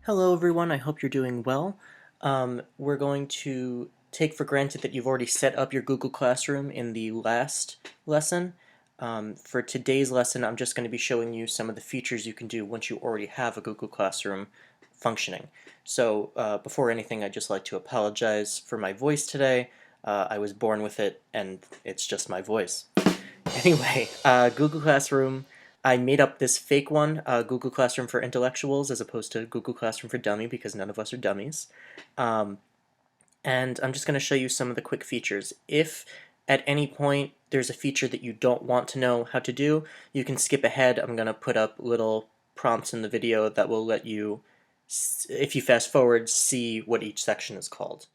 Hello everyone, I hope you're doing well. We're going to take for granted that you've already set up your Google Classroom in the last lesson. For today's lesson, I'm just going to be showing you some of the features you can do once you already have a Google Classroom functioning. So before anything, I'd just like to apologize for my voice today. I was born with it, and it's just my voice. Anyway, Google Classroom, I made up this fake one, Google Classroom for Intellectuals, as opposed to Google Classroom for Dummy, because none of us are dummies. Um, and I'm just going to show you some of the quick features. If at any point there's a feature that you don't want to know how to do, you can skip ahead. I'm going to put up little prompts in the video that will let you, if you fast forward, see what each section is called.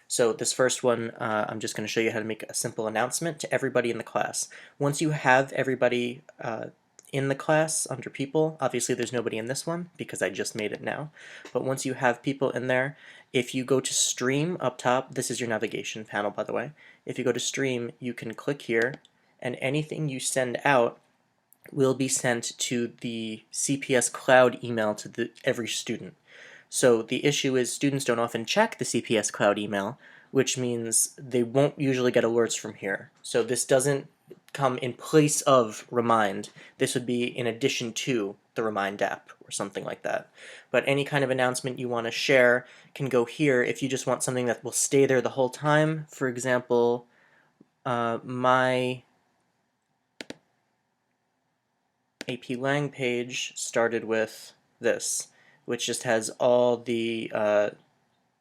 So this first one, I'm just going to show you how to make a simple announcement to everybody in the class. Once you have everybody in the class under people, obviously there's nobody in this one because I just made it now, but once you have people in there, if you go to Stream up top, this is your navigation panel by the way, if you go to Stream, you can click here, and anything you send out will be sent to the CPS Cloud email to every student. So the issue is students don't often check the CPS Cloud email, which means they won't usually get alerts from here. So this doesn't come in place of Remind. This would be in addition to the Remind app or something like that. But any kind of announcement you want to share can go here if you just want something that will stay there the whole time. For example, my AP Lang page started with this, which just has all the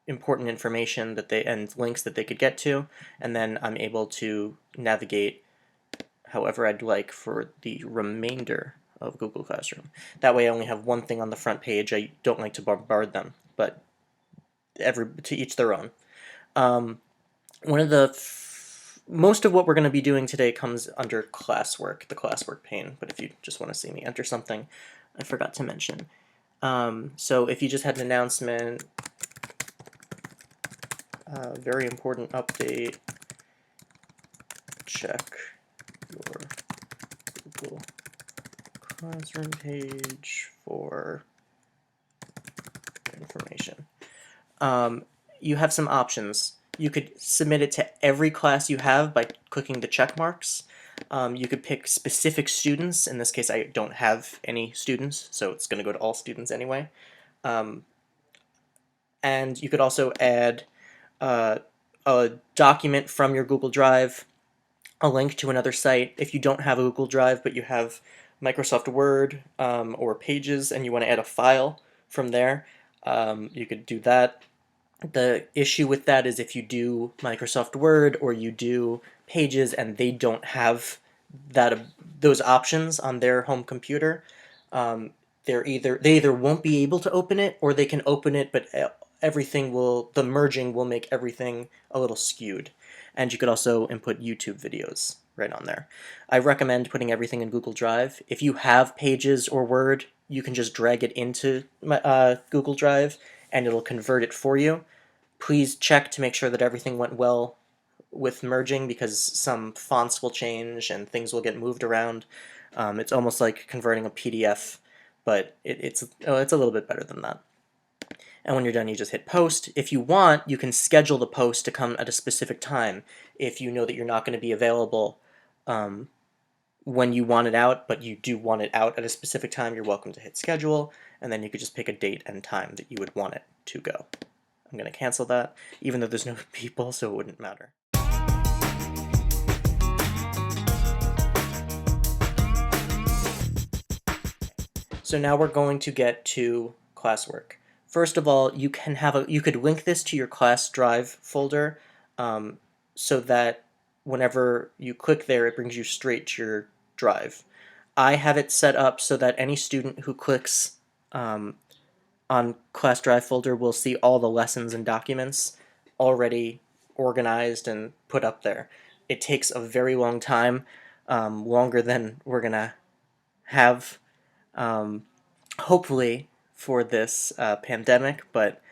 important information that and links that they could get to, and then I'm able to navigate however I'd like for the remainder of Google Classroom. That way I only have one thing on the front page. I don't like to bombard them, but to each their own. One of the most of what we're going to be doing today comes under classwork, the classwork pane, but if you just want to see me enter something I forgot to mention. So if you just had an announcement, very important update, check your Google Classroom page for information. You have some options. You could submit it to every class you have by clicking the check marks. You could pick specific students. In this case, I don't have any students, so it's going to go to all students anyway. And you could also add a document from your Google Drive, a link to another site. If you don't have a Google Drive, but you have Microsoft Word or Pages and you want to add a file from there, you could do that. The issue with that is if you do Microsoft Word or you do Pages and they don't have those options on their home computer, they either won't be able to open it or they can open it, but the merging will make everything a little skewed. And you could also input YouTube videos right on there. I recommend putting everything in Google Drive. If you have Pages or Word, you can just drag it into Google Drive and it'll convert it for you. Please check to make sure that everything went well with merging because some fonts will change and things will get moved around. It's almost like converting a PDF, but it's a little bit better than that. And when you're done, you just hit post. If you want, you can schedule the post to come at a specific time. If you know that you're not going to be available when you want it out, but you do want it out at a specific time, you're welcome to hit schedule, and then you could just pick a date and time that you would want it to go. I'm going to cancel that, even though there's no people, so it wouldn't matter. So now we're going to get to classwork. First of all, you could link this to your class drive folder so that whenever you click there, it brings you straight to your drive. I have it set up so that any student who clicks on class drive folder will see all the lessons and documents already organized and put up there. It takes a very long time, longer than we're gonna have hopefully for this pandemic, but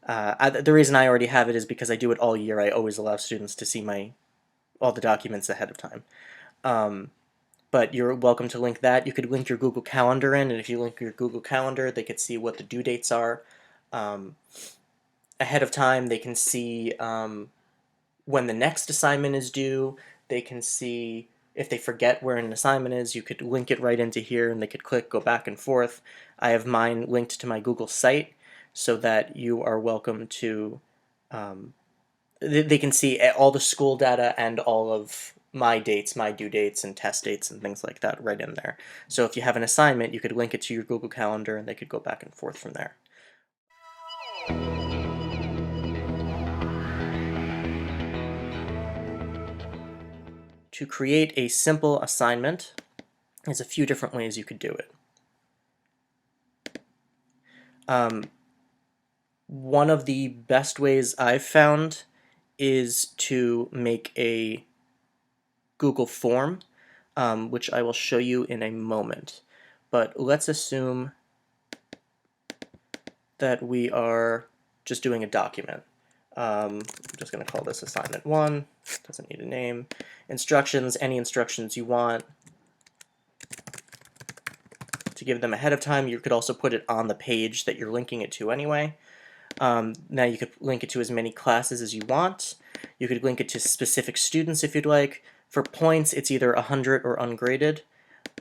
the reason I already have it is because I do it all year. I always allow students to see my all the documents ahead of time. But you're welcome to link that. You could link your Google Calendar in, and if you link your Google Calendar, they could see what the due dates are. Ahead of time, they can see when the next assignment is due. They can see if they forget where an assignment is. You could link it right into here, and they could click, go back and forth. I have mine linked to my Google site so that you are welcome to they can see all the school data and all of my dates, my due dates, and test dates and things like that right in there. So if you have an assignment, you could link it to your Google Calendar and they could go back and forth from there. To create a simple assignment, there's a few different ways you could do it. One of the best ways I've found is to make a Google form, which I will show you in a moment. But let's assume that we are just doing a document. I'm just going to call this assignment 1. Doesn't need a name. Instructions, any instructions you want. To give them ahead of time, you could also put it on the page that you're linking it to anyway. Now you could link it to as many classes as you want. You could link it to specific students if you'd like. For points, it's either 100 or ungraded.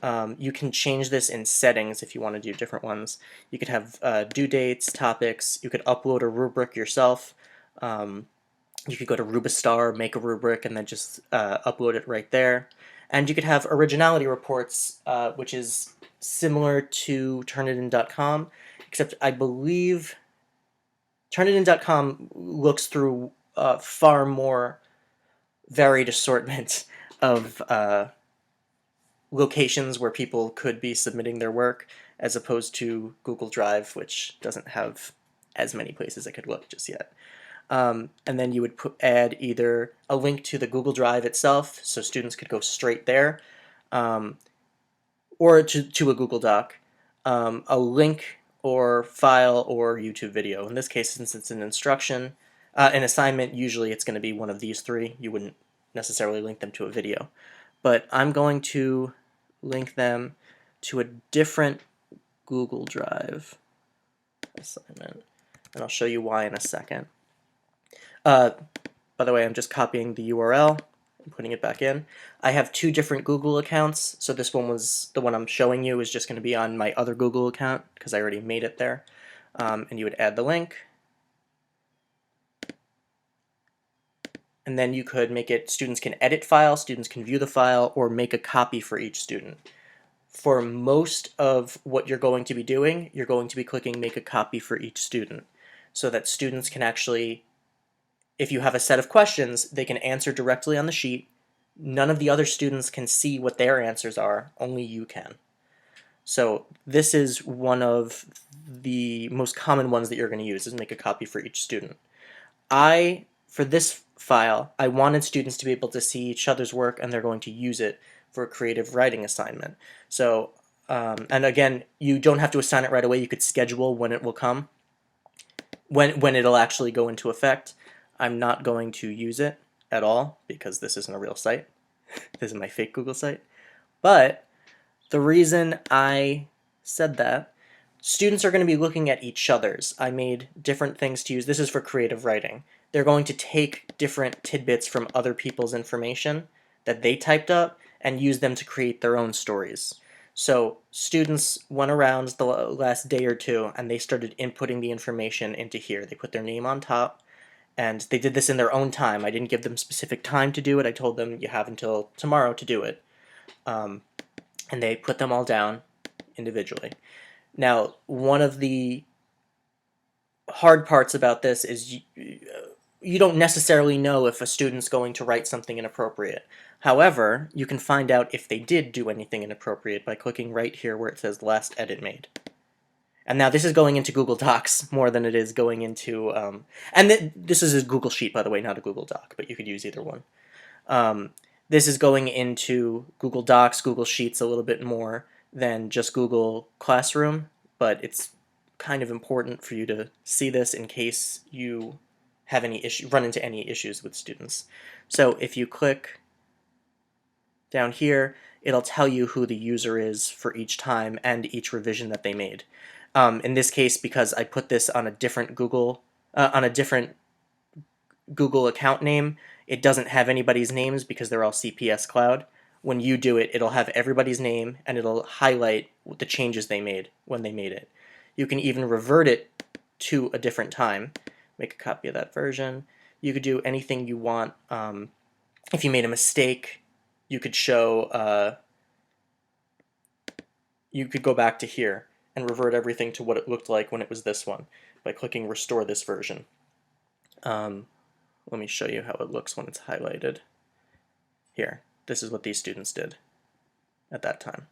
You can change this in settings if you want to do different ones. You could have due dates, topics. You could upload a rubric yourself. You could go to Rubistar, make a rubric, and then just upload it right there. And you could have originality reports, which is similar to Turnitin.com, except I believe Turnitin.com looks through far more varied assortment of locations where people could be submitting their work, as opposed to Google Drive, which doesn't have as many places it could look just yet. And then you would add either a link to the Google Drive itself, so students could go straight there, or to a Google Doc, a link or file or YouTube video. In this case, since it's an instruction, an assignment, usually it's going to be one of these three. You wouldn't necessarily link them to a video. But I'm going to link them to a different Google Drive assignment, and I'll show you why in a second. By the way, I'm just copying the URL and putting it back in. I have 2 different Google accounts, so this one was, the one I'm showing you is just going to be on my other Google account because I already made it there. And you would add the link. And then you could make it, students can edit files, students can view the file, or make a copy for each student. For most of what you're going to be doing, you're going to be clicking make a copy for each student, so that students can actually, if you have a set of questions, they can answer directly on the sheet. None of the other students can see what their answers are, only you can. So this is one of the most common ones that you're going to use, is make a copy for each student. For this file, I wanted students to be able to see each other's work, and they're going to use it for a creative writing assignment. So, and again, you don't have to assign it right away. You could schedule when it will come, when it'll actually go into effect. I'm not going to use it at all because this isn't a real site. This is my fake Google site. But the reason I said that, students are going to be looking at each other's. I made different things to use. This is for creative writing. They're going to take different tidbits from other people's information that they typed up and use them to create their own stories. So students went around the last day or two and they started inputting the information into here. They put their name on top, and they did this in their own time. I didn't give them specific time to do it. I told them you have until tomorrow to do it. And they put them all down individually. Now, one of the hard parts about this is you don't necessarily know if a student's going to write something inappropriate. However, you can find out if they did do anything inappropriate by clicking right here where it says last edit made. And now this is going into Google Docs more than it is going into, and this is a Google Sheet, by the way, not a Google Doc, but you could use either one. This is going into Google Docs, Google Sheets a little bit more than just Google Classroom, but it's kind of important for you to see this in case you have any run into any issues with students. So if you click Down here, it'll tell you who the user is for each time and each revision that they made. In this case, because I put this on a different Google account name, it doesn't have anybody's names because they're all CPS Cloud. When you do it, it'll have everybody's name and it'll highlight the changes they made when they made it. You can even revert it to a different time. Make a copy of that version. You could do anything you want. If you made a mistake, you could show, you could go back to here and revert everything to what it looked like when it was this one by clicking restore this version. Let me show you how it looks when it's highlighted. Here, this is what these students did at that time.